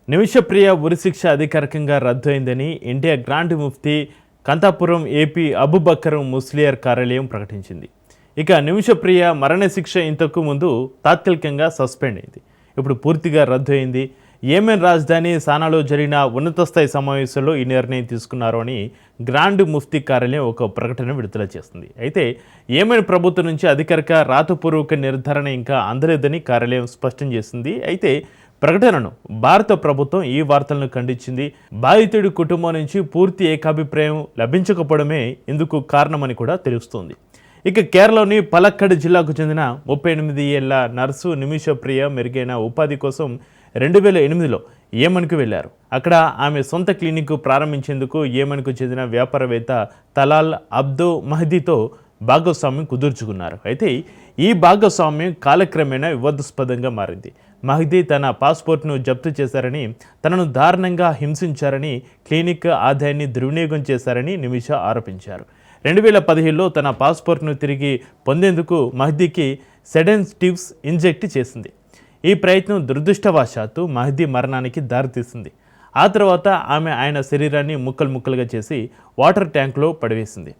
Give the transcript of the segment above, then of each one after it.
నిమిషప్రియ ఉరిశిక్ష అధికారికంగా రద్దు అయిందని India grand Mufti Kanthapuram AP అబుబక్కర్ ముస్లియర్ కార్యాలయం ప్రకటించింది. ఇక నిమిషప్రియ మరణశిక్ష ఇంతకు ముందు తాత్కాలికంగా సస్పెండ్ అయింది. ఇప్పుడు పూర్తిగా రద్దు అయింది. యెమెన్ రాజధాని సానాలో జరిగిన ఉన్నత స్థాయి సమావేశంలో ఈ నిర్ణయం తీసుకున్నారు అని గ్రాండ్ ముఫ్తీ కార్యాలయం ఒక ప్రకటన విడుదల చేస్తుంది. అయితే యెమెన్ ప్రభుత్వం నుంచి అధికారిక రాతపూర్వక నిర్ధారణ ఇంకా అందలేదని కార్యాలయం స్పష్టం చేసింది. అయితే ప్రకటనను భారత ప్రభుత్వం ఈ వార్తలను ఖండించింది. బాధితుడి కుటుంబం నుంచి పూర్తి ఏకాభిప్రాయం లభించకపోవడమే ఇందుకు కారణమని కూడా తెలుస్తోంది. ఇక కేరళలోని పలక్కడ్ జిల్లాకు చెందిన 38 ఏళ్ల నర్సు నిమిషప్రియ మెరుగైన ఉపాధి కోసం 2008లో యెమెన్కు వెళ్లారు. అక్కడ ఆమె సొంత క్లినిక్ ప్రారంభించేందుకు యెమెన్కు చెందిన వ్యాపారవేత్త తలాల్ అబ్దో మహదీతో భాగస్వామ్యం కుదుర్చుకున్నారు. అయితే ఈ భాగస్వామ్యం కాలక్రమేణా వివాదాస్పదంగా మారింది. మహదీ తన పాస్పోర్ట్ను జప్తు చేశారని, తనను దారుణంగా హింసించారని, క్లినిక్ ఆదాయాన్ని దుర్వినియోగం చేశారని నిమిష ఆరోపించారు. 2017లో తన పాస్పోర్ట్ను తిరిగి పొందేందుకు మహదీకి సెడెన్టివ్స్ ఇంజెక్ట్ చేసింది. ఈ ప్రయత్నం దురదృష్టవశాత్తు మహదీ మరణానికి దారితీసింది. ఆ తర్వాత ఆమె ఆయన శరీరాన్ని ముక్కలు ముక్కలుగా చేసి వాటర్ ట్యాంకులో పడివేసింది.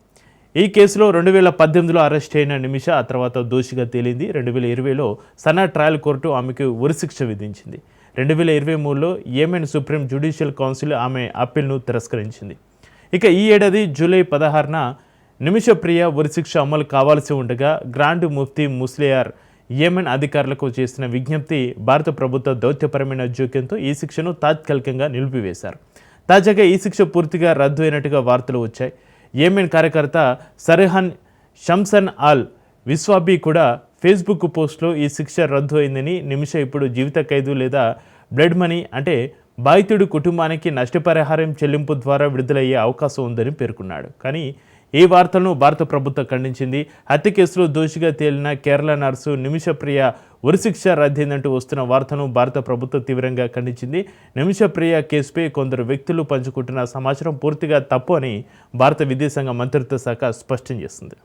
ఈ కేసులో 2018లో అరెస్ట్ అయిన నిమిష ఆ తర్వాత దోషిగా తేలింది. 2020లో సనా ట్రయల్ కోర్టు ఆమెకు ఉరిశిక్ష విధించింది. 2023లో యెమెన్ సుప్రీం జ్యుడిషియల్ కౌన్సిల్ ఆమె అప్పీల్ను తిరస్కరించింది. ఇక ఈ ఏడాది జూలై 16న నిమిషప్రియ ఉరిశిక్ష అమలు కావాల్సి ఉండగా గ్రాండ్ ముఫ్తీ ముస్లియార్ యెమెన్ అధికారులకు చేసిన విజ్ఞప్తి భారత ప్రభుత్వ దౌత్యపరమైన జోక్యంతో ఈ శిక్షను తాత్కాలికంగా నిలిపివేశారు. తాజాగా ఈ శిక్ష పూర్తిగా రద్దు అయినట్టుగా వార్తలు వచ్చాయి. యెమెన్ కార్యకర్త సర్హాన్ షంసన్ ఆల్ విస్వాబీ కూడా ఫేస్బుక్ పోస్ట్లో ఈ శిక్ష రద్దు అయిందని, నిమిష ఇప్పుడు జీవిత ఖైదు లేదా బ్లడ్ మనీ అంటే బాధితుడి కుటుంబానికి నష్టపరిహారం చెల్లింపు ద్వారా విడుదలయ్యే అవకాశం ఉందని పేర్కొన్నాడు. కానీ ఈ వార్తలను భారత ప్రభుత్వం ఖండించింది. హత్య కేసులో దోషిగా తేలిన కేరళ నర్సు నిమిషప్రియ ఉరిశిక్ష రద్దయిందంటూ వస్తున్న వార్తను భారత ప్రభుత్వం తీవ్రంగా ఖండించింది. నిమిషప్రియ కేసుపై కొందరు వ్యక్తులు పంచుకుంటున్న సమాచారం పూర్తిగా తప్పు అని భారత విదేశాంగ మంత్రిత్వ శాఖ స్పష్టం చేసింది.